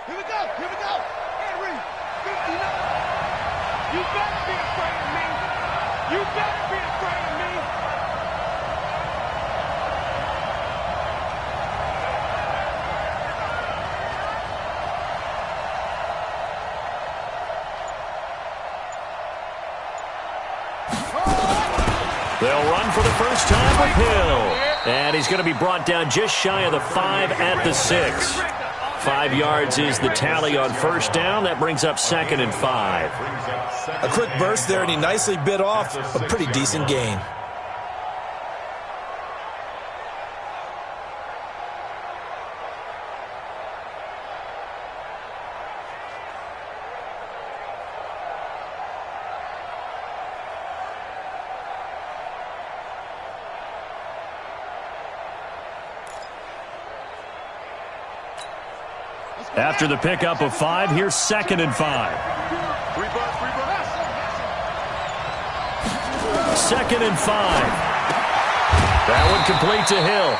Here we go. Henry, 59. You better be afraid of me. You better be afraid of me. They'll run for the first time with Hill. And he's going to be brought down just shy of the 5 at the 6. 5 yards is the tally on first down. That brings up 2nd and 5. A quick burst there, and he nicely bit off a pretty decent gain. After the pickup of 5, here's 2nd and 5. 2nd and 5. That one complete to Hill.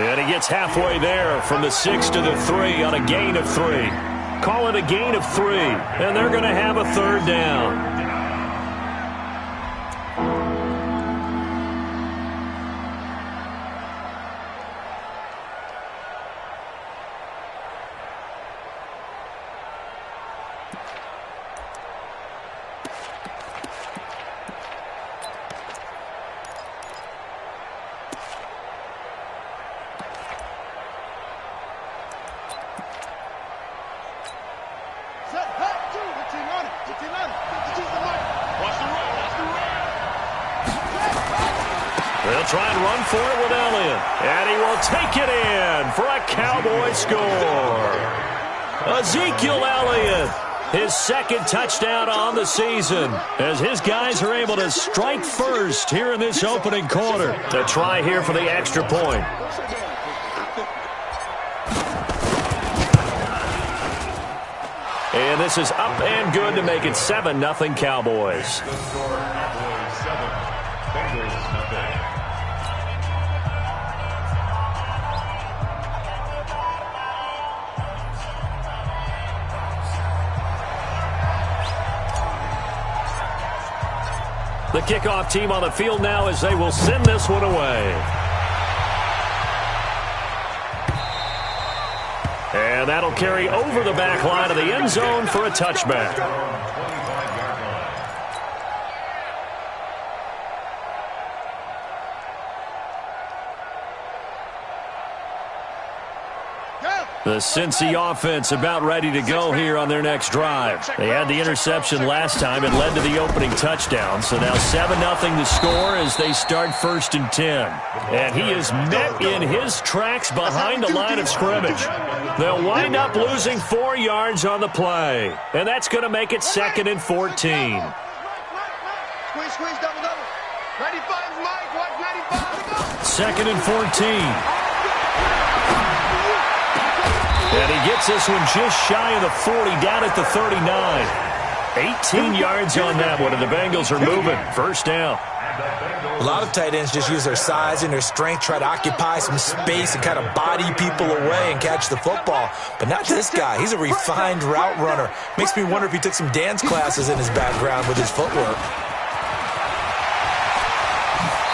And he gets halfway there from the 6 to the 3 on a gain of 3. Call it a gain of 3, and they're going to have a 3rd down. They'll try and run for it with Elliott. And he will take it in for a Cowboy score. Ezekiel Elliott, his 2nd touchdown on the season, as his guys are able to strike first here in this opening quarter. To try here for the extra point. And this is up and good to make it 7-0 Cowboys. The kickoff team on the field now as they will send this one away. And that'll carry over the back line of the end zone for a touchback. The Cincy offense about ready to go here on their next drive. They had the interception last time. It led to the opening touchdown. So now 7-0 the score as they start 1st and 10. And he is met in his tracks behind the line of scrimmage. They'll wind up losing 4 yards on the play. And that's going to make it 2nd and 14. Squeeze, double. 95, Mike, watch 95. 2nd and 14. And he gets this one just shy of the 40, down at the 39. 18 yards on that one, and the Bengals are moving. 1st down. A lot of tight ends just use their size and their strength, try to occupy some space and kind of body people away and catch the football. But not this guy. He's a refined route runner. Makes me wonder if he took some dance classes in his background with his footwork.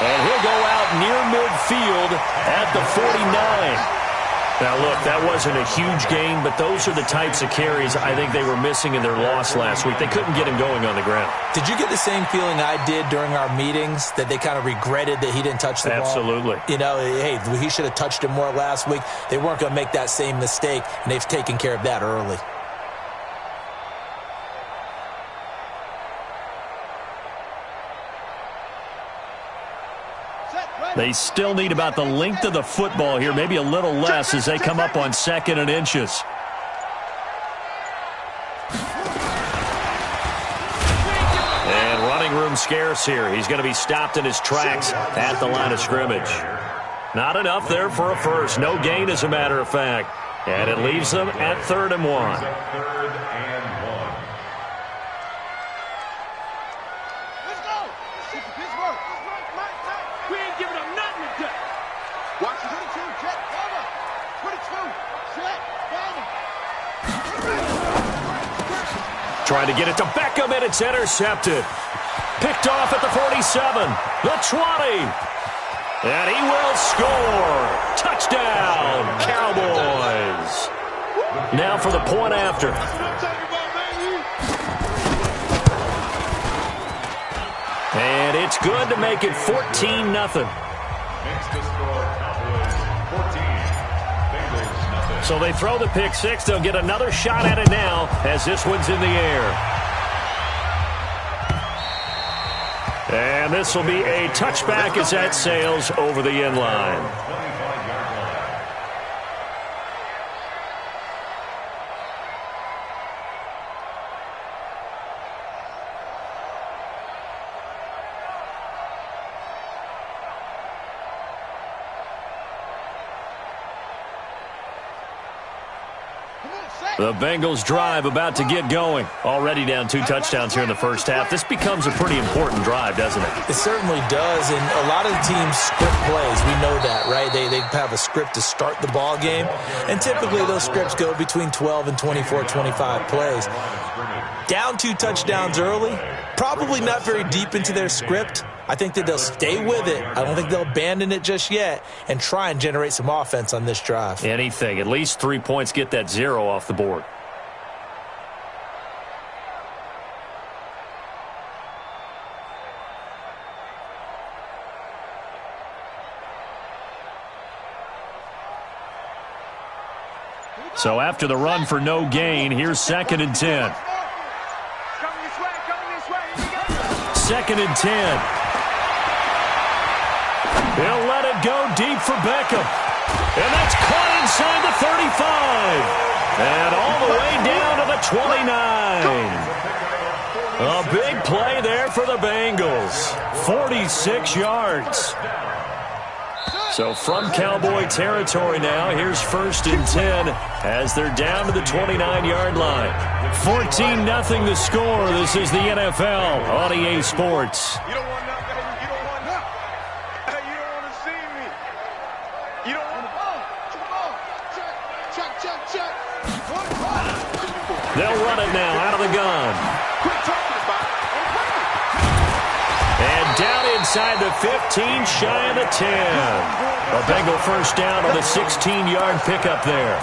And he'll go out near midfield at the 49. Now, look, that wasn't a huge gain, but those are the types of carries I think they were missing in their loss last week. They couldn't get him going on the ground. Did you get the same feeling I did during our meetings, that they kind of regretted that he didn't touch the ball? Absolutely. You know, hey, he should have touched it more last week. They weren't going to make that same mistake, and they've taken care of that early. They still need about the length of the football here, maybe a little less as they come up on 2nd and inches. And running room scarce here. He's going to be stopped in his tracks at the line of scrimmage. Not enough there for a first. No gain, as a matter of fact. And it leaves them at 3rd and 1. Trying to get it to Beckham, and it's intercepted. Picked off at the 47, the 20. And he will score. Touchdown, Cowboys. Now for the point after. And it's good to make it 14-0. Next to score, Cowboys 14. Bengals 0. So they throw the pick six. They'll get another shot at it now as this one's in the air. And this will be a touchback as that sails over the end line. The Bengals drive about to get going. Already down 2 touchdowns here in the first half. This becomes a pretty important drive, doesn't it? It certainly does, and a lot of the teams script plays. We know that, right? They have a script to start the ball game, and typically those scripts go between 12 and 24, 25 plays. Down 2 touchdowns early, probably not very deep into their script. I think that they'll stay with it. I don't think they'll abandon it just yet and try and generate some offense on this drive. Anything. At least 3 points, get that 0 off the board. So after the run for no gain, here's 2nd and 10. 2nd and 10. He'll let it go deep for Beckham. And that's caught inside the 35. And all the way down to the 29. A big play there for the Bengals. 46 yards. So from Cowboy territory now, here's 1st and 10 as they're down to the 29-yard line. 14-0 the score. This is the NFL on EA Sports. You don't want that, baby. You don't want that. You don't want to see me. You don't want to. Check. They'll run it now out of the gun. Quit talking about it. And down inside the 15, shy of the 10. A Bengal first down on the 16-yard pickup there.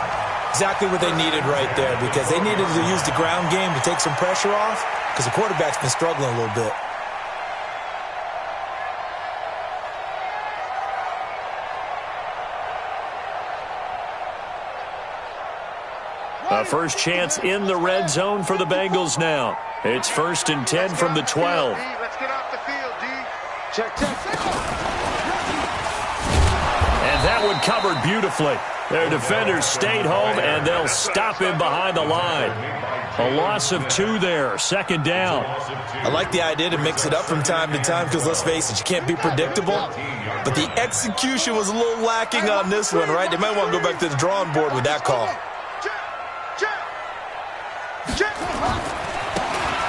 Exactly what they needed right there, because they needed to use the ground game to take some pressure off, because the quarterback's been struggling a little bit. A first chance in the red zone for the Bengals now. It's 1st and 10 from the 12. Let's get off the field, D. Check. And that one covered beautifully. Their defenders stayed home, and they'll stop him behind the line. A loss of 2 there, 2nd down. I like the idea to mix it up from time to time because, let's face it, you can't be predictable. But the execution was a little lacking on this one, right? They might want to go back to the drawing board with that call.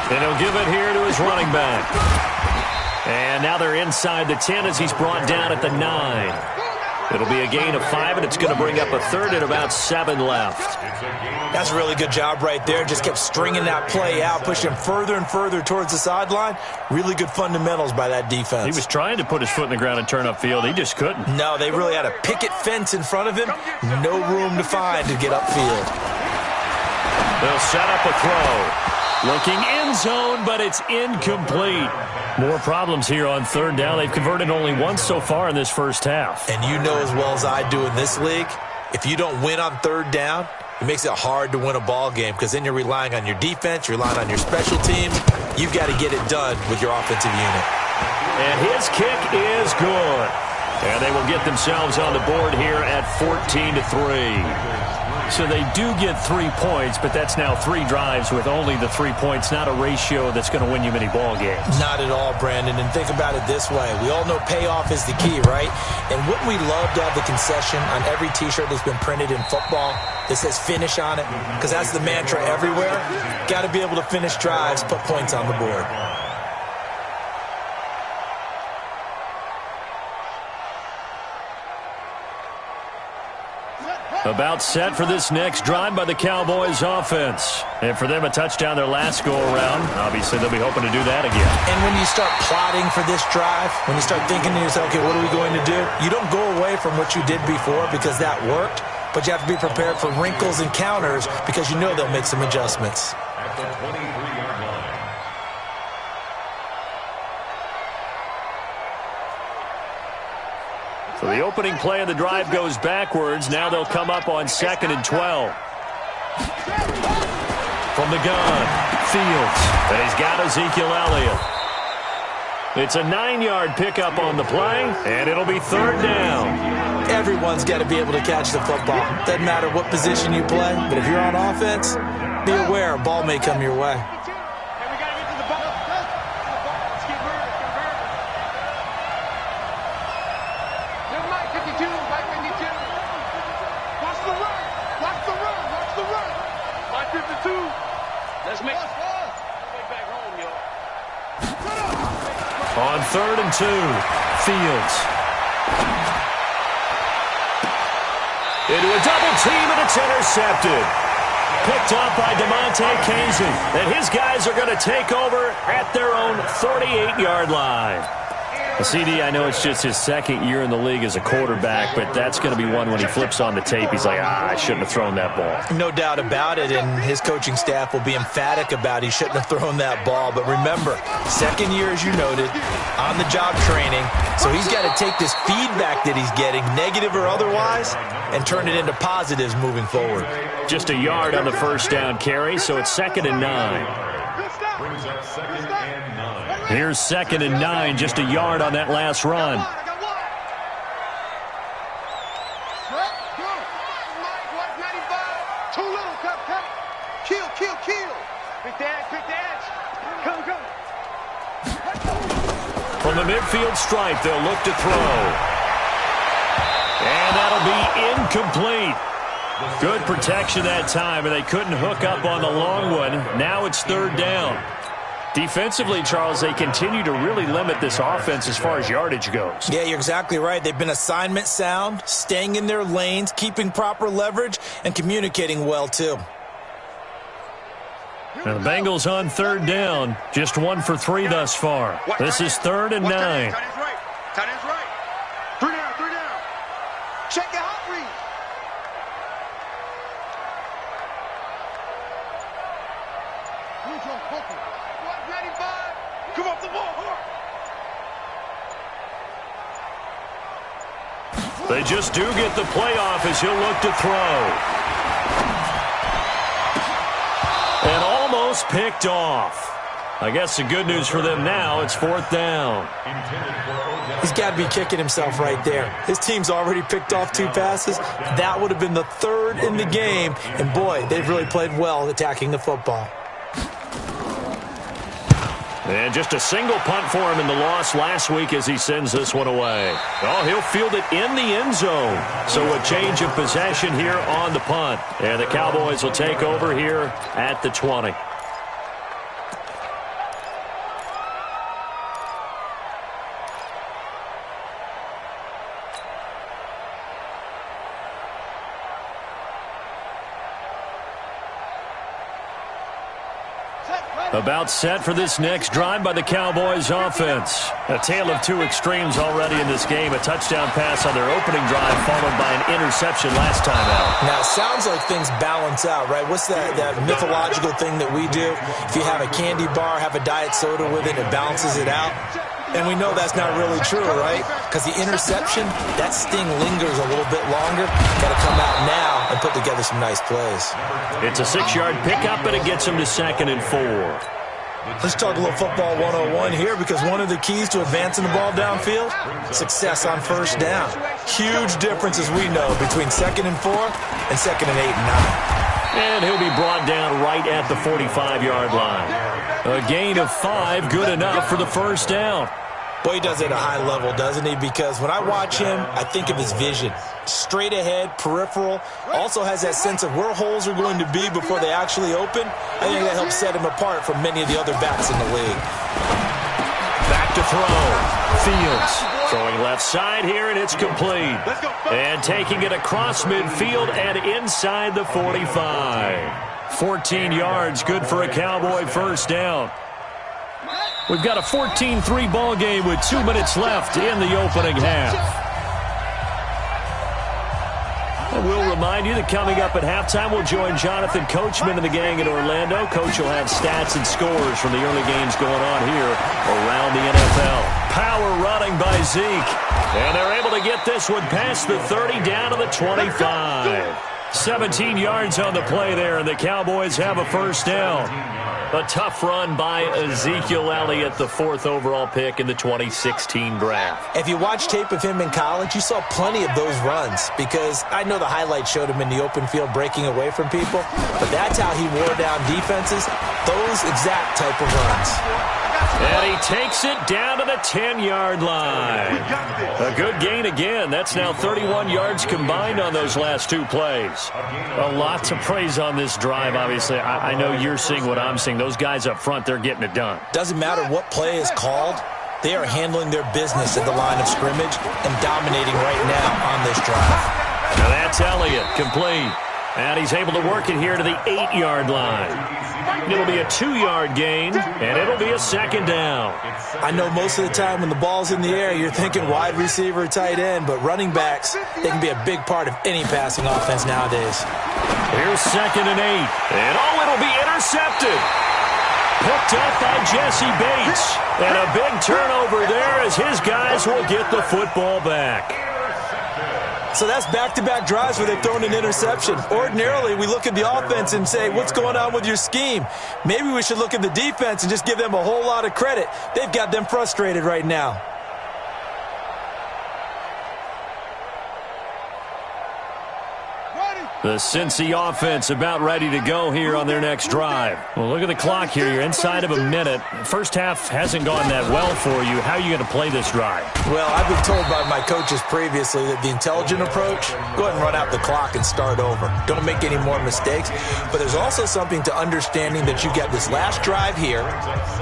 And he'll give it here to his running back. And now they're inside the 10 as he's brought down at the 9. It'll be a gain of 5, and it's going to bring up a 3rd and about 7 left. That's a really good job right there. Just kept stringing that play out, pushing further and further towards the sideline. Really good fundamentals by that defense. He was trying to put his foot in the ground and turn upfield. He just couldn't. No, they really had a picket fence in front of him. No room to find to get upfield. They'll set up a throw. Looking end zone, but it's incomplete. More problems here on 3rd down. They've converted only once so far in this first half. And you know as well as I do in this league, if you don't win on 3rd down, it makes it hard to win a ball game because then you're relying on your defense, you're relying on your special teams. You've got to get it done with your offensive unit. And his kick is good. And they will get themselves on the board here at 14-3. So they do get 3 points, but that's now 3 drives with only the 3 points, not a ratio that's going to win you many ball games. Not at all, Brandon. And think about it this way. We all know payoff is the key, right? And wouldn't we love to have the concession on every T-shirt that's been printed in football that says finish on it? Because that's the mantra everywhere. Got to be able to finish drives, put points on the board. About set for this next drive by the Cowboys offense. And for them, a touchdown their last go-around. Obviously, they'll be hoping to do that again. And when you start plotting for this drive, when you start thinking to yourself, okay, what are we going to do? You don't go away from what you did before because that worked, but you have to be prepared for wrinkles and counters because you know they'll make some adjustments. At the 23-yard line. So the opening play of the drive goes backwards. Now they'll come up on 2nd and 12. From the gun, Fields. And he's got Ezekiel Elliott. It's a 9-yard pickup on the play, and it'll be 3rd down. Everyone's got to be able to catch the football. Doesn't matter what position you play, but if you're on offense, be aware a ball may come your way. On 3rd and 2, Fields. Into a double team, and it's intercepted. Picked up by DeMonte Casey. And his guys are going to take over at their own 48-yard line. CD, I know it's just his 2nd year in the league as a quarterback, but that's going to be one when he flips on the tape, he's like, I shouldn't have thrown that ball. No doubt about it, and his coaching staff will be emphatic about he shouldn't have thrown that ball. But remember, 2nd year, as you noted, on-the-job training, so he's got to take this feedback that he's getting, negative or otherwise, and turn it into positives moving forward. Just a yard on the first down carry, so it's 2nd and 9. Brings up 2nd and 9. Here's 2nd and 9, just a yard on that last run. From the midfield stripe, they'll look to throw. And that'll be incomplete. Good protection that time, and they couldn't hook up on the long one. Now it's 3rd down. Defensively, Charles, they continue to really limit this offense as far as yardage goes. Yeah, you're exactly right. They've been assignment sound, staying in their lanes, keeping proper leverage, and communicating well, too. Now the Bengals on 3rd down, just 1 for 3 thus far. This is 3rd and 9. Tight end's right. 3 down. Check your hot read. Come off the ball. They just do get the playoff as he'll look to throw. And almost picked off. I guess the good news for them now, it's 4th down. He's got to be kicking himself right there. His team's already picked off 2 passes. That would have been the 3rd in the game. And, boy, they've really played well attacking the football. And just a single punt for him in the loss last week as he sends this one away. Oh, he'll field it in the end zone. So a change of possession here on the punt. And the Cowboys will take over here at the 20. About set for this next drive by the Cowboys offense. A tale of 2 extremes already in this game. A touchdown pass on their opening drive followed by an interception last time out. Now, it sounds like things balance out, right? What's that mythological thing that we do? If you have a candy bar, have a diet soda with it, it balances it out. And we know that's not really true, right? Because the interception, that sting lingers a little bit longer. Got to come out now and put together some nice plays. It's a 6-yard pickup, and it gets them to 2nd and 4. Let's talk a little football 101 here, because one of the keys to advancing the ball downfield, success on 1st down. Huge difference, as we know, between 2nd and 4 and 2nd and 8 and 9. And he'll be brought down right at the 45-yard line. A gain of 5, good enough for the 1st down. Boy, he does it at a high level, doesn't he? Because when I watch him, I think of his vision. Straight ahead, peripheral. Also has that sense of where holes are going to be before they actually open. I think that helps set him apart from many of the other backs in the league. Back to throw. Fields Throwing left side here, and it's complete. And taking it across midfield and inside the 45. 14 yards, good for a Cowboy first down. We've got a 14-3 ball game with 2 minutes left in the opening half. And we'll remind you that coming up at halftime, we'll join Jonathan Coachman and the gang in Orlando. Coach will have stats and scores from the early games going on here around the NFL. Power running by Zeke. And they're able to get this one past the 30 down to the 25. 17 yards on the play there, and the Cowboys have a first down. A tough run by Ezekiel Elliott, the 4th overall pick in the 2016 draft. If you watch tape of him in college, you saw plenty of those runs, because I know the highlights showed him in the open field breaking away from people, but that's how he wore down defenses, those exact type of runs. And he takes it down to the 10-yard line. A good gain again. That's now 31 yards combined on those last 2 plays. A lot to praise on this drive, obviously. I know you're seeing what I'm seeing. Those guys up front, they're getting it done. Doesn't matter what play is called. They are handling their business at the line of scrimmage and dominating right now on this drive. Now that's Elliott, complete. And he's able to work it here to the 8-yard line. It'll be a 2-yard gain, and it'll be a second down. I know most of the time when the ball's in the air, you're thinking wide receiver, tight end, but running backs, they can be a big part of any passing offense nowadays. Here's 2nd and 8. And it'll be intercepted. Picked up by Jesse Bates. And a big turnover there as his guys will get the football back. So that's back-to-back drives where they've thrown an interception. Ordinarily, we look at the offense and say, what's going on with your scheme? Maybe we should look at the defense and just give them a whole lot of credit. They've got them frustrated right now. The Cincy offense about ready to go here on their next drive. Well, look at the clock here. You're inside of a minute. First half hasn't gone that well for you. How are you going to play this drive? Well, I've been told by my coaches previously that the intelligent approach, go ahead and run out the clock and start over. Don't make any more mistakes. But there's also something to understanding that you get this last drive here.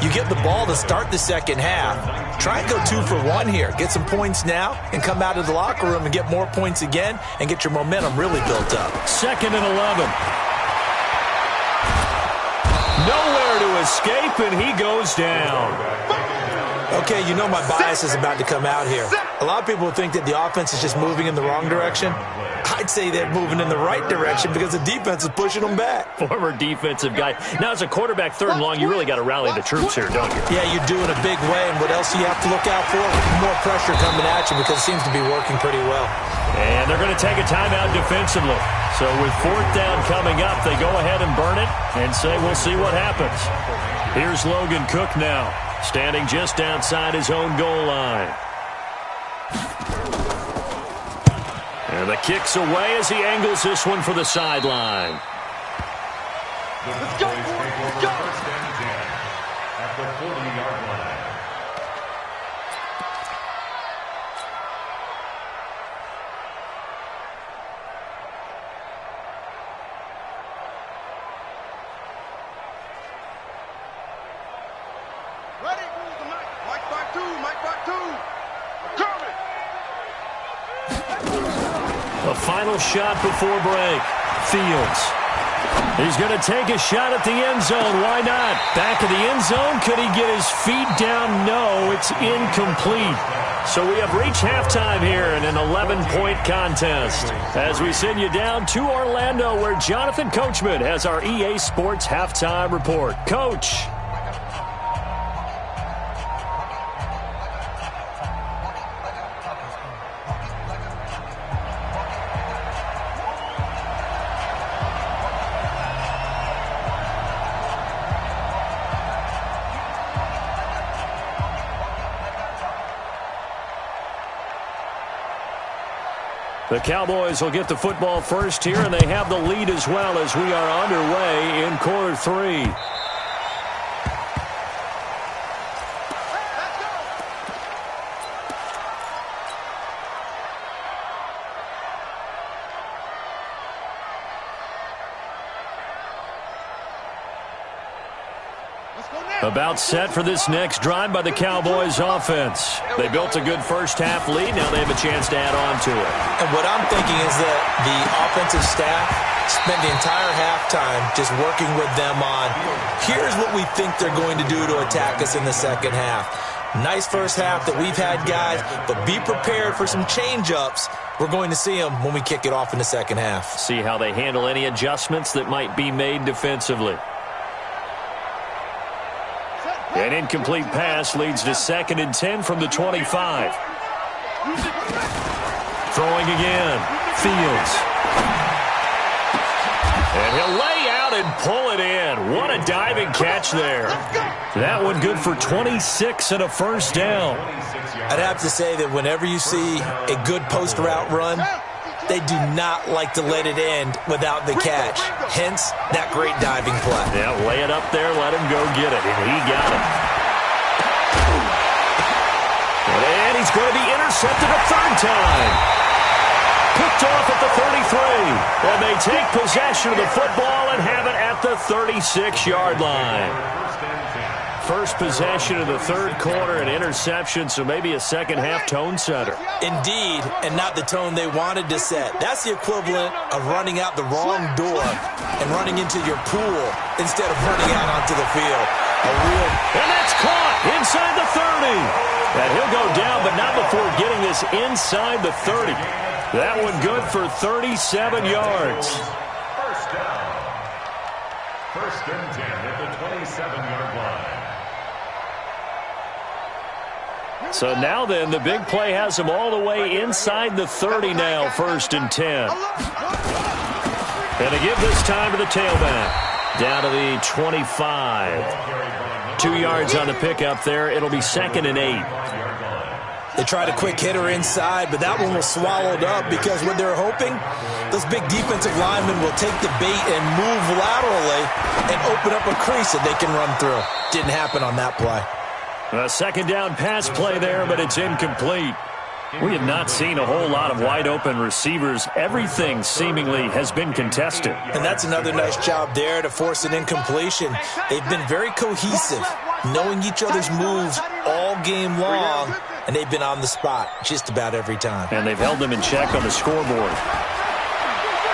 You get the ball to start the second half. Try and go 2 for 1 here. Get some points now and come out of the locker room and get more points again and get your momentum really built up. 2nd and 11. Nowhere to escape, and he goes down. Okay, you know my bias is about to come out here. A lot of people think that the offense is just moving in the wrong direction. I'd say they're moving in the right direction because the defense is pushing them back. Former defensive guy. Now, as a quarterback 3rd and long, you really got to rally the troops here, don't you? Yeah, you do in a big way. And what else do you have to look out for? More pressure coming at you because it seems to be working pretty well. And they're going to take a timeout defensively. So with 4th down coming up, they go ahead and burn it and say, we'll see what happens. Here's Logan Cook now, standing just outside his own goal line. And the kick's away as he angles this one for the sideline. Let's go, let's go. At the 40-yard line. Ready? Mike back 2, Mike back 2. Coming. A final shot before break. Fields. He's going to take a shot at the end zone. Why not? Back of the end zone. Could he get his feet down? No, it's incomplete. So we have reached halftime here in an 11-point contest. As we send you down to Orlando, where Jonathan Coachman has our EA Sports halftime report. Coach. The Cowboys will get the football first here, and they have the lead as well as we are underway in quarter 3. About set for this next drive by the Cowboys offense. They built a good first half lead. Now they have a chance to add on to it. And what I'm thinking is that the offensive staff spent the entire halftime just working with them on, here's what we think they're going to do to attack us in the second half. Nice first half that we've had, guys, but be prepared for some change-ups. We're going to see them when we kick it off in the second half. See how they handle any adjustments that might be made defensively. An incomplete pass leads to 2nd and 10 from the 25. Throwing again. Fields. And he'll lay out and pull it in. What a diving catch there. That one good for 26 and a first down. I'd have to say that whenever you see a good post route run, they do not like to let it end without the catch. Hence, that great diving play. Yeah, lay it up there, let him go get it, and he got it. And he's going to be intercepted a third time. Picked off at the 33. And they take possession of the football and have it at the 36-yard line. First possession of the third quarter, an interception, so maybe a second-half tone setter. Indeed, and not the tone they wanted to set. That's the equivalent of running out the wrong door and running into your pool instead of running out onto the field. And that's caught inside the 30. And he'll go down, but not before getting this inside the 30. That one good for 37 yards. First down. First and 10 at the 27-yard line. So now then, the big play has them all the way inside the 30 now, 1st and 10. And to give this time to the tailback. Down to the 25. 2 yards on the pickup there. It'll be 2nd and 8. They tried a quick hitter inside, but that one was swallowed up because what they're hoping, those big defensive linemen will take the bait and move laterally and open up a crease that they can run through. Didn't happen on that play. A second down pass play there, but it's incomplete. We have not seen a whole lot of wide-open receivers. Everything seemingly has been contested. And that's another nice job there to force an incompletion. They've been very cohesive, knowing each other's moves all game long, and they've been on the spot just about every time. And they've held them in check on the scoreboard.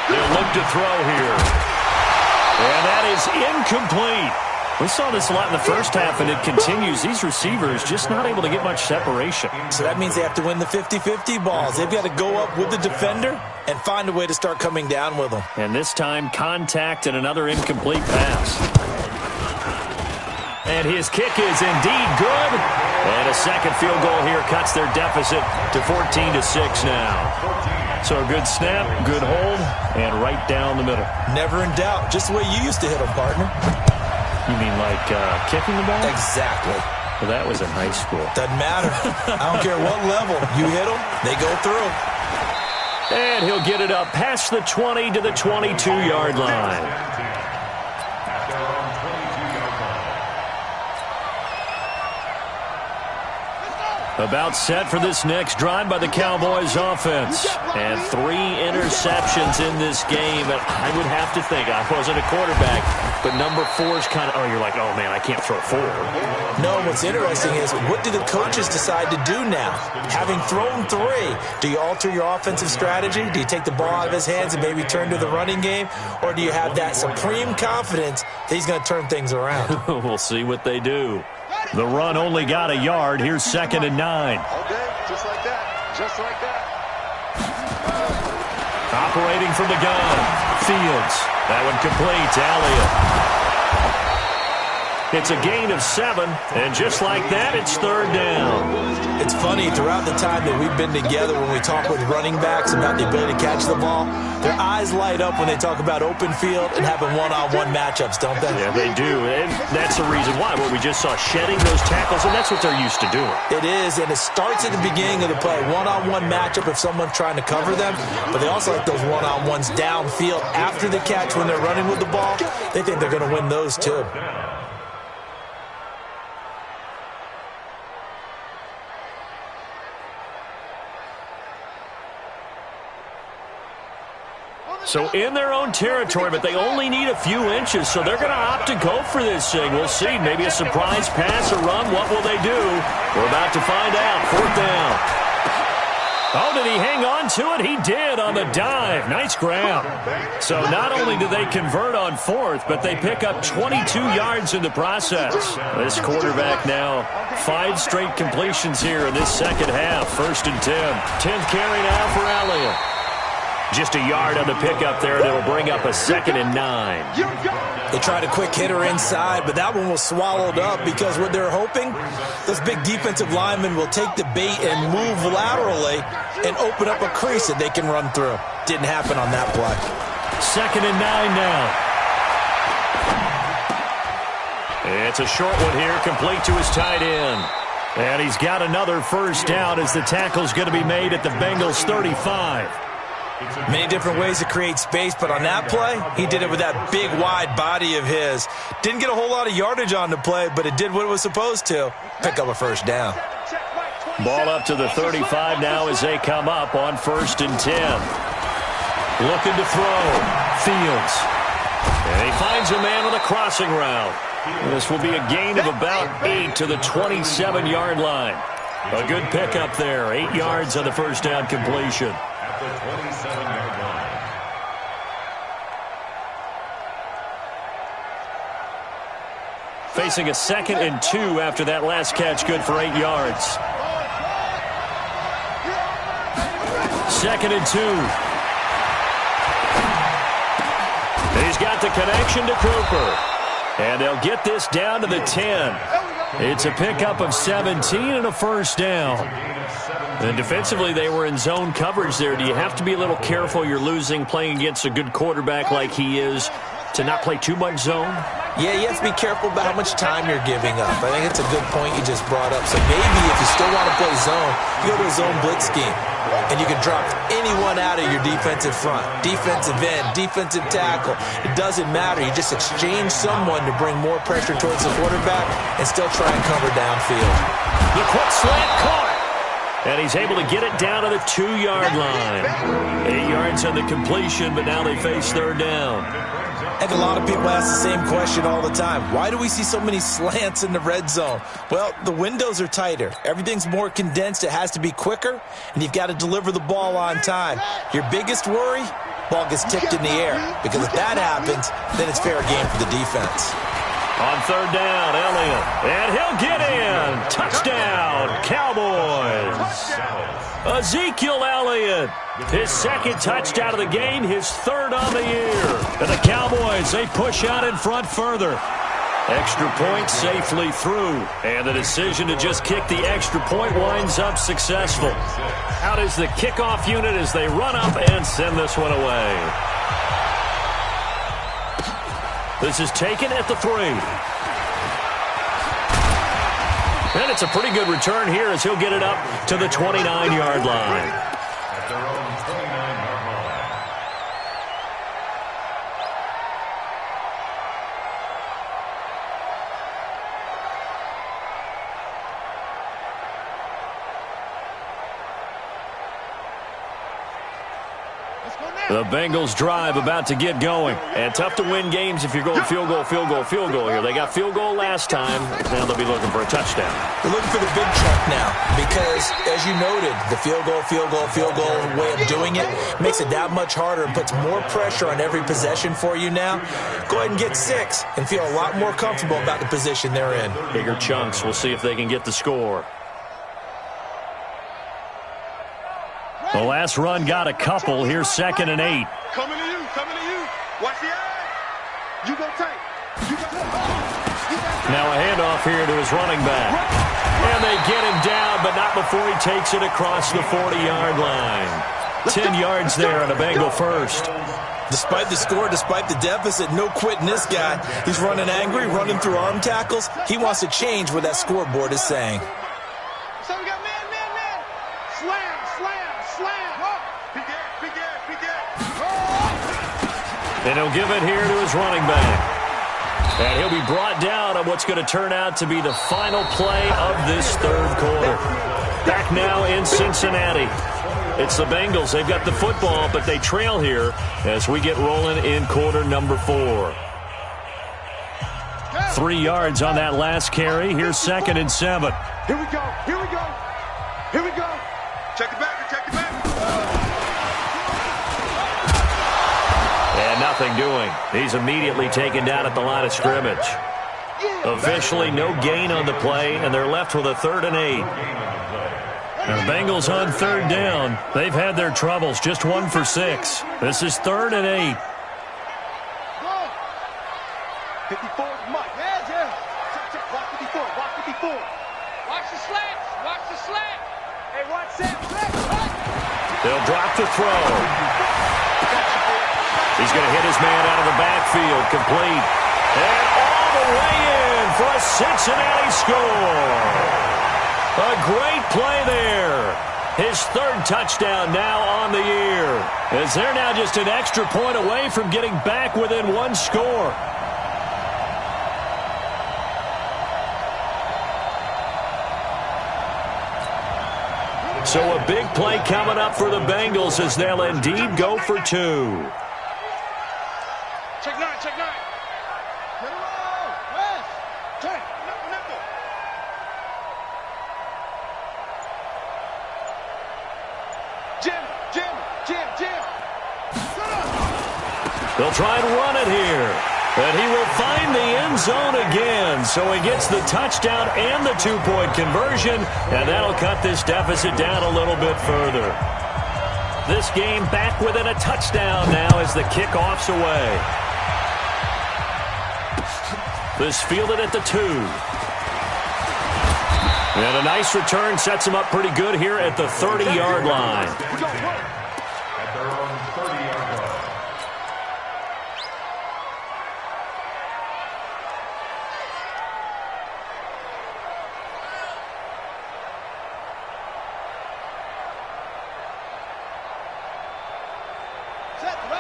They'll look to throw here. And that is incomplete. We saw this a lot in the first half, and it continues. These receivers just not able to get much separation. So that means they have to win the 50-50 balls. They've got to go up with the defender and find a way to start coming down with them. And this time, contact and another incomplete pass. And his kick is indeed good. And a second field goal here cuts their deficit to 14-6 now. So a good snap, good hold, and right down the middle. Never in doubt. Just the way you used to hit them, partner. You mean like kicking the ball? Exactly. Well, that was in high school. Doesn't matter. I don't care what level. You hit them, they go through. And he'll get it up past the 20 to the 22-yard line. About set for this next drive by the Cowboys offense. And 3 interceptions in this game. And I would have to think, I wasn't a quarterback, but number 4 is kind of, oh, you're like, oh, man, I can't throw 4. No, what's interesting is, what do the coaches decide to do now? Having thrown 3, do you alter your offensive strategy? Do you take the ball out of his hands and maybe turn to the running game? Or do you have that supreme confidence that he's going to turn things around? We'll see what they do. The run only got a yard. Here's 2nd and 9. Okay, just like that. Just like that. Operating from the gun. Fields. That one complete to Elliott. It's a gain of 7, and just like that, it's 3rd down. It's funny, throughout the time that we've been together, when we talk with running backs about the ability to catch the ball, their eyes light up when they talk about open field and having one-on-one matchups, don't they? Yeah, they do, and that's the reason why. What we just saw, shedding those tackles, and that's what they're used to doing. It is, and it starts at the beginning of the play. One-on-one matchup if someone's trying to cover them, but they also like those one-on-ones downfield after the catch when they're running with the ball. They think they're going to win those too. So in their own territory, but they only need a few inches, so they're going to opt to go for this thing. We'll see. Maybe a surprise pass or run. What will they do? We're about to find out. 4th down. Oh, did he hang on to it? He did on the dive. Nice grab. So not only do they convert on 4th, but they pick up 22 yards in the process. This quarterback now, 5 straight completions here in this second half. 1st and 10. 10th carry now for Elliott. Just a yard on the pickup there, and it'll bring up a 2nd and 9. They tried a quick hitter inside, but that one was swallowed up because what they're hoping, those big defensive linemen will take the bait and move laterally and open up a crease that they can run through. Didn't happen on that play. 2nd and 9 now. It's a short one here, complete to his tight end. And he's got another 1st down as the tackle's going to be made at the Bengals 35. Many different ways to create space, but on that play, he did it with that big, wide body of his. Didn't get a whole lot of yardage on the play, but it did what it was supposed to. Pick up a 1st down. Ball up to the 35 now as they come up on 1st and 10. Looking to throw. Fields. And he finds a man on a crossing route. This will be a gain of about 8 to the 27-yard line. A good pickup there. 8 yards on the 1st down completion. The 27-yard line. Facing a 2nd and 2 after that last catch, good for 8 yards. 2nd and 2. He's got the connection to Cooper. And they'll get this down to the 10. It's a pickup of 17 and a 1st down. And defensively, they were in zone coverage there. Do you have to be a little careful? You're losing playing against a good quarterback like he is to not play too much zone? Yeah, you have to be careful about how much time you're giving up. I think it's a good point you just brought up. So maybe if you still want to play zone, you go to a zone blitz scheme. And you can drop anyone out of your defensive front. Defensive end, defensive tackle. It doesn't matter. You just exchange someone to bring more pressure towards the quarterback and still try and cover downfield. The quick slant caught. And he's able to get it down to the 2-yard line. 8 yards on the completion, but now they face 3rd down. And a lot of people ask the same question all the time. Why do we see so many slants in the red zone? Well, the windows are tighter. Everything's more condensed. It has to be quicker, and you've got to deliver the ball on time. Your biggest worry, ball gets tipped in the air. Because if that happens, then it's fair game for the defense. On 3rd down, Elliott. And he'll get in. Touchdown, Cowboys. Ezekiel Elliott. His 2nd touchdown of the game, his 3rd on the year. And the Cowboys, they push out in front further. Extra point safely through. And the decision to just kick the extra point winds up successful. Out is the kickoff unit as they run up and send this one away. This is taken at the 3. And it's a pretty good return here as he'll get it up to the 29-yard line. At their own 29-yard line. The Bengals drive about to get going. And tough to win games if you're going field goal, field goal, field goal here. They got field goal last time. Now they'll be looking for a touchdown. They're looking for the big chunk now because, as you noted, the field goal way of doing it makes it that much harder and puts more pressure on every possession for you now. Go ahead and get 6 and feel a lot more comfortable about the position they're in. Bigger chunks. We'll see if they can get the score. The last run got a couple. Here's 2nd and 8. Coming to you, coming to you. Watch the eye. You go tight. Now a handoff here to his running back. And they get him down, but not before he takes it across the 40-yard line. 10 yards there on a Bengal 1st. Despite the score, despite the deficit, no quitting this guy. He's running angry, running through arm tackles. He wants to change what that scoreboard is saying. So we got man. Slam. And he'll give it here to his running back. And he'll be brought down on what's going to turn out to be the final play of this 3rd quarter. Back now in Cincinnati. It's the Bengals. They've got the football, but they trail here as we get rolling in quarter number 4. 3 yards on that last carry. Here's 2nd and 7. Here we go. Here we go. Here we go. Check it back. Check it back. And nothing doing. He's immediately taken down at the line of scrimmage. Officially no gain on the play, and they're left with a 3rd and 8. And the Bengals on 3rd down. They've had their troubles, just 1 for 6. This is 3rd and 8. 54, Mike. Yeah. Check. Watch 54. Watch 54. Watch the slants. Watch the slant. Hey, watch that. They'll drop the throw. He's going to hit his man out of the backfield, complete. And all the way in for a Cincinnati score. A great play there. His 3rd touchdown now on the year. As they're now just an extra point away from getting back within 1 score. So a big play coming up for the Bengals as they'll indeed go for 2. Check 9. Get it all. West. Check. Nickel. Jim. They'll try and run it here. And he will find the end zone again. So he gets the touchdown and the 2-point conversion. And that'll cut this deficit down a little bit further. This game back within a touchdown now as the kickoff's away. This fielded at the 2. And a nice return sets him up pretty good here at the 30-yard line. At their own 30-yard line.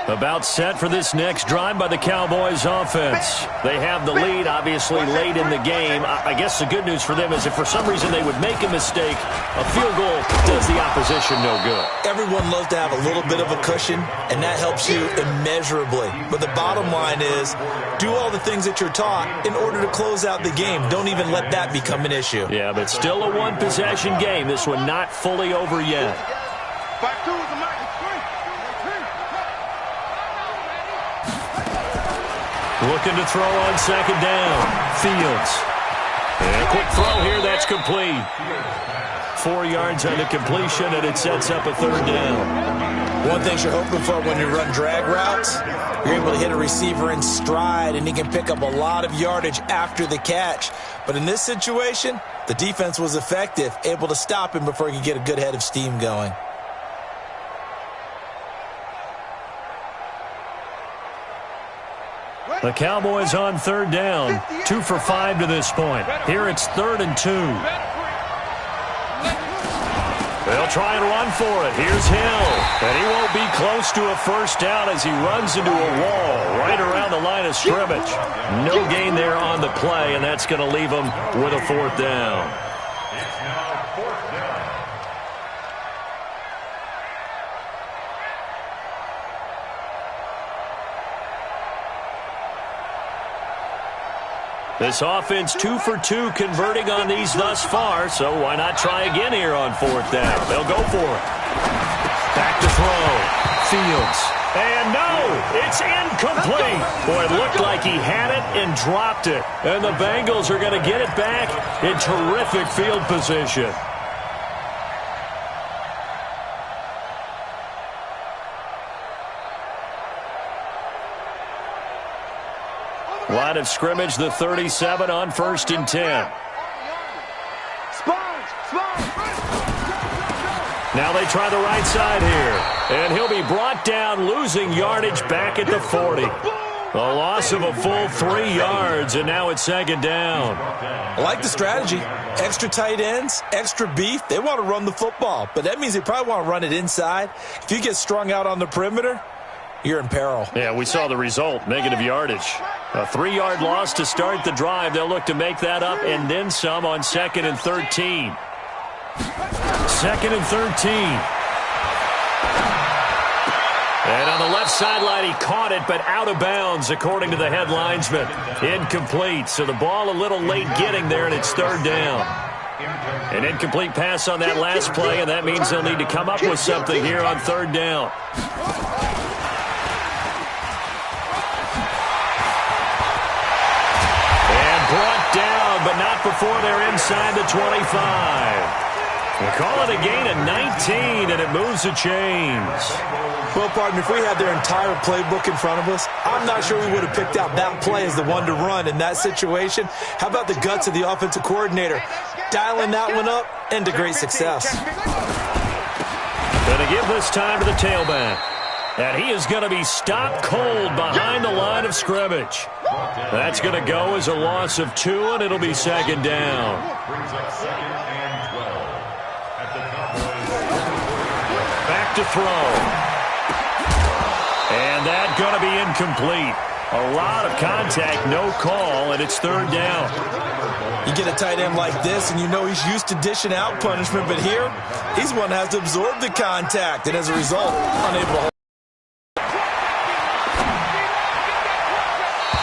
About set for this next drive by the Cowboys offense. They have the lead, obviously, late in the game. I guess the good news for them is if for some reason they would make a mistake, a field goal does the opposition no good. Everyone loves to have a little bit of a cushion, and that helps you immeasurably. But the bottom line is, do all the things that you're taught in order to close out the game. Don't even let that become an issue. Yeah, but still a one-possession game. This one not fully over yet. Back 2 is the Mike. Looking to throw on 2nd down. Fields. And a quick throw here, that's complete. 4 yards on the completion, and it sets up a 3rd down. One thing you're hoping for when you run drag routes, you're able to hit a receiver in stride, and he can pick up a lot of yardage after the catch. But in this situation, the defense was effective, able to stop him before he could get a good head of steam going. The Cowboys on 3rd down. 2 for 5 to this point. Here it's 3rd and 2. They'll try and run for it. Here's Hill. And he won't be close to a 1st down as he runs into a wall right around the line of scrimmage. No gain there on the play, and that's going to leave him with a 4th down. It's now 4th down. This offense 2 for 2 converting on these thus far, so why not try again here on 4th down? They'll go for it. Back to throw. Fields. And no, it's incomplete. Boy, it looked like he had it and dropped it. And the Bengals are going to get it back in terrific field position. Line of scrimmage, the 37 on 1st and 10. Now they try the right side here. And he'll be brought down, losing yardage back at the 40. A loss of a full 3 yards, and now it's 2nd down. I like the strategy. Extra tight ends, extra beef. They want to run the football, but that means they probably want to run it inside. If you get strung out on the perimeter, you're in peril. Yeah, we saw the result, negative yardage. A 3-yard loss to start the drive. They'll look to make that up and then some on 2nd and 13. 2nd and 13. And on the left sideline, he caught it, but out of bounds, according to the head linesman. Incomplete, so the ball a little late getting there, and it's third down. An incomplete pass on that last play, and that means they'll need to come up with something here on third down. And brought down, but not before they're inside the 25. We'll call it a gain of 19, and it moves the chains. Well, partner, if we had their entire playbook in front of us, I'm not sure we would have picked out that play as the one to run in that situation. How about the guts of the offensive coordinator? Dialing that one up into great success. Going to give this time to the tailback. And he is going to be stopped cold behind the line of scrimmage. That's going to go as a loss of 2, and it'll be second down. Back to throw. And that's going to be incomplete. A lot of contact, no call, and it's third down. You get a tight end like this, and you know he's used to dishing out punishment, but here, he's one that has to absorb the contact, and as a result, unable to hold.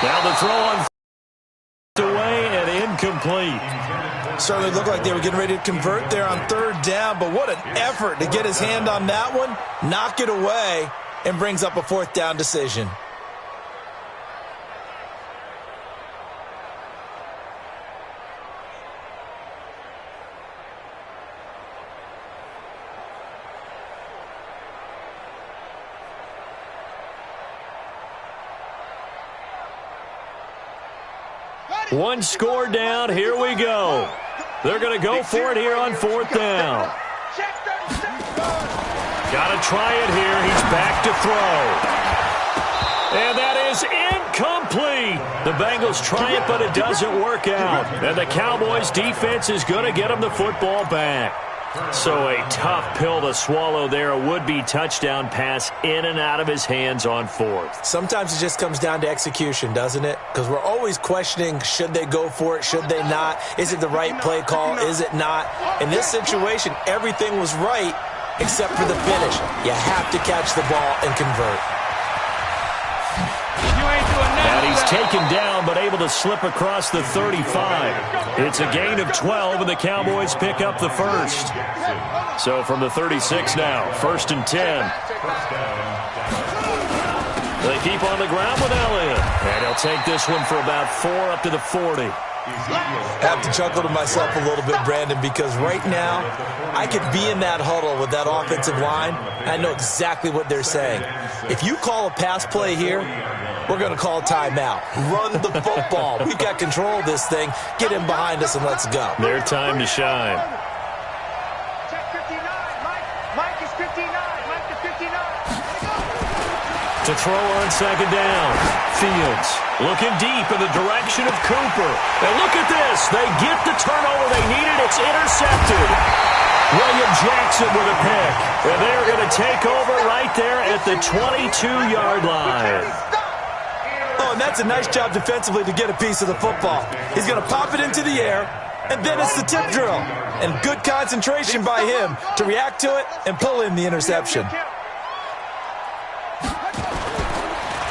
Now the throw on away and incomplete. Certainly looked like they were getting ready to convert there on third down, but what an effort to get his hand on that one, knock it away, and brings up a fourth down decision. One score down, here we go. They're going to go for it here on fourth down. Got to try it here. He's back to throw. And that is incomplete. The Bengals try it, but it doesn't work out. And the Cowboys' defense is going to get them the football back. So a tough pill to swallow there. A would-be touchdown pass in and out of his hands on fourth. Sometimes it just comes down to execution, doesn't it? Because we're always questioning, should they go for it, should they not? Is it the right play call, is it not? In this situation, everything was right except for the finish. You have to catch the ball and convert. And he's taken down, but able to slip across the 35. It's a gain of 12, and the Cowboys pick up the first. So from the 36 now, first and 10. They keep on the ground with Elliott. And he'll take this one for about 4 up to the 40. I have to chuckle to myself a little bit, Brandon, because right now I could be in that huddle with that offensive line. I know exactly what they're saying. If you call a pass play here, we're going to call timeout. Run the football. We've got control of this thing. Get him behind us and let's go. Their time to shine. Check 59. Mike is 59. Mike is 59. To throw on second down. Fields looking deep in the direction of Cooper. And look at this. They get the turnover they needed. It's intercepted. William Jackson with a pick. And they're going to take over right there at the 22-yard line. Oh, and that's a nice job defensively to get a piece of the football. He's going to pop it into the air, and then it's the tip drill. And good concentration by him to react to it and pull in the interception.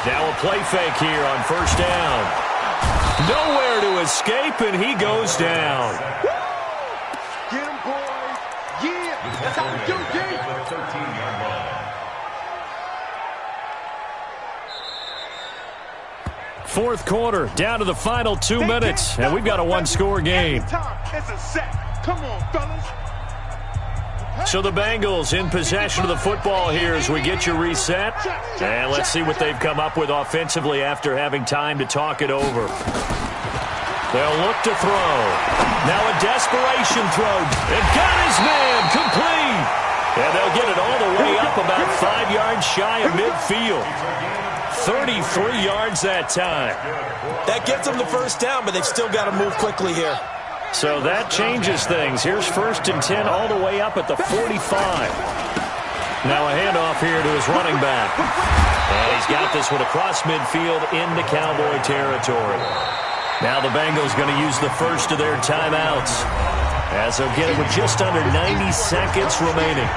Now a play fake here on first down. Nowhere to escape, and he goes down. Get him, boys. Yeah, that's how we do, G. 13-yard line. Fourth quarter, down to the final 2 minutes, and we've got a one-score game. It's a set. Come on, fellas. So the Bengals in possession of the football here as we get you reset. And let's see what they've come up with offensively after having time to talk it over. They'll look to throw. Now a desperation throw. And got his man complete. And they'll get it all the way up about 5 yards shy of midfield. 33 yards that time. That gets them the first down, but they've still got to move quickly here. So that changes things. Here's first and 10 all the way up at the 45. Now a handoff here to his running back. And he's got this one across midfield into Cowboy territory. Now the Bengals going to use the first of their timeouts as they'll get it with just under 90 seconds remaining.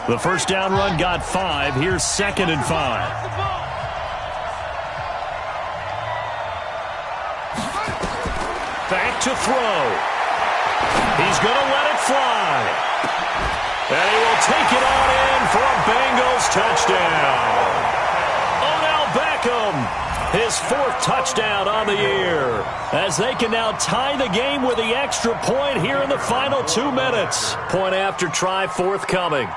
The first down run got 5. Here's 2nd and 5. Back to throw. He's going to let it fly. And he will take it on in for a Bengals touchdown. Odell Beckham, his 4th touchdown on the year, as they can now tie the game with the extra point here in the final 2 minutes. Point after try forthcoming.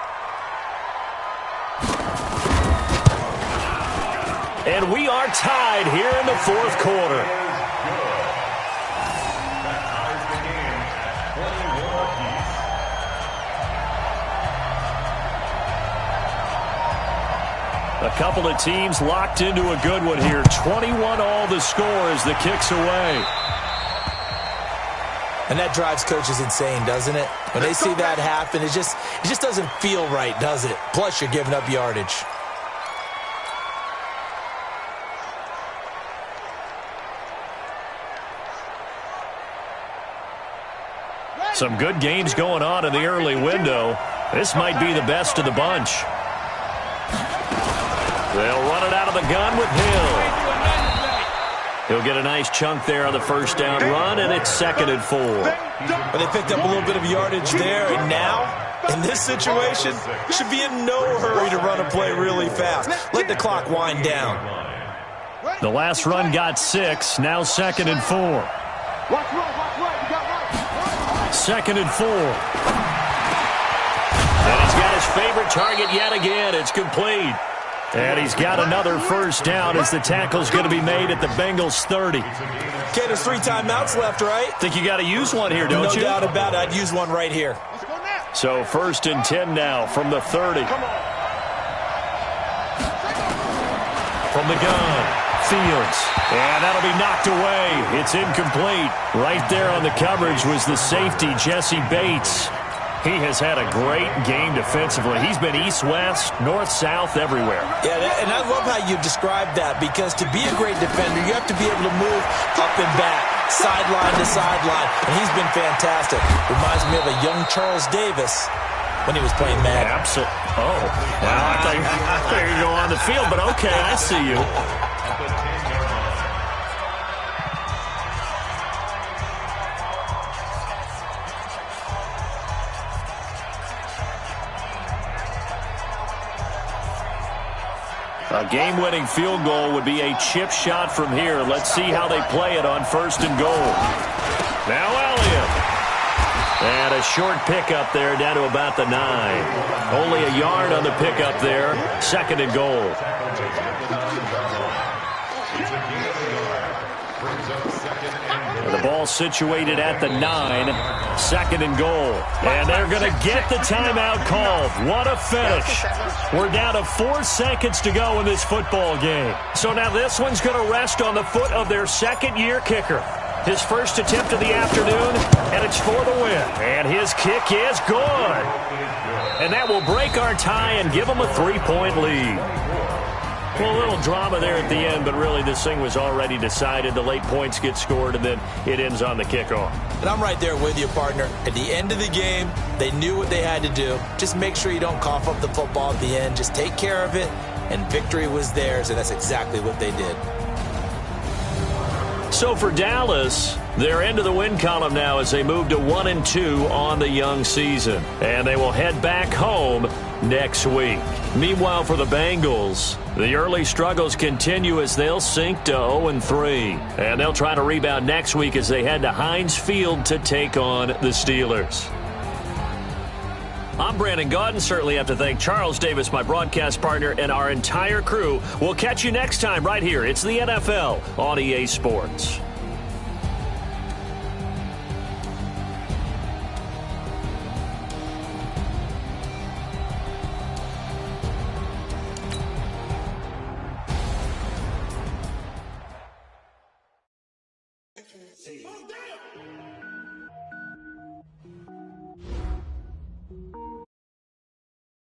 And we are tied here in the 4th quarter. A couple of teams locked into a good one here. 21 all the score as the kick's away. And that drives coaches insane, doesn't it? When they see that happen, it just doesn't feel right, does it? Plus, you're giving up yardage. Some good games going on in the early window. This might be the best of the bunch. They'll run it out of the gun with Hill. He'll get a nice chunk there on the first down run, and it's 2nd and 4. But they picked up a little bit of yardage there, and now, in this situation, should be in no hurry to run a play really fast. Let the clock wind down. The last run got 6, now 2nd and 4. 2nd and 4. And he's got his favorite target yet again. It's complete. And he's got another first down as the tackle's going to be made at the Bengals 30. Okay, there's 3 timeouts left, right? Think you got to use one here, don't you? No doubt about it. I'd use one right here. So 1st and 10 now from the 30. From the gun, Fields. And that'll be knocked away. It's incomplete. Right there on the coverage was the safety, Jesse Bates. He has had a great game defensively. He's been east-west, north-south, everywhere. Yeah, and I love how you described that, because to be a great defender, you have to be able to move up and back, sideline to sideline, and he's been fantastic. Reminds me of a young Charles Davis when he was playing Madden. Absolutely. Oh, well, I thought you were going on the field, but okay, I see you. A game-winning field goal would be a chip shot from here. Let's see how they play it on 1st and goal. Now Elliott. And a short pickup there down to about the 9. Only a yard on the pickup there. 2nd and goal. The ball situated at the 9. 2nd and goal. And they're going to get the timeout called. What a finish. We're down to 4 seconds to go in this football game. So now this one's going to rest on the foot of their 2nd-year kicker. His first attempt of the afternoon, and it's for the win. And his kick is good. And that will break our tie and give them a 3-point lead. Well, a little drama there at the end, but really this thing was already decided. The late points get scored, and then it ends on the kickoff. And I'm right there with you, partner. At the end of the game, they knew what they had to do. Just make sure you don't cough up the football at the end. Just take care of it, and victory was theirs, and that's exactly what they did. So for Dallas, they're into the win column now as they move to 1-2 on the young season. And they will head back home next week. Meanwhile, for the Bengals, the early struggles continue as they'll sink to 0-3. And they'll try to rebound next week as they head to Heinz Field to take on the Steelers. I'm Brandon Gaudin. Certainly have to thank Charles Davis, my broadcast partner, and our entire crew. We'll catch you next time right here. It's the NFL on EA Sports. See.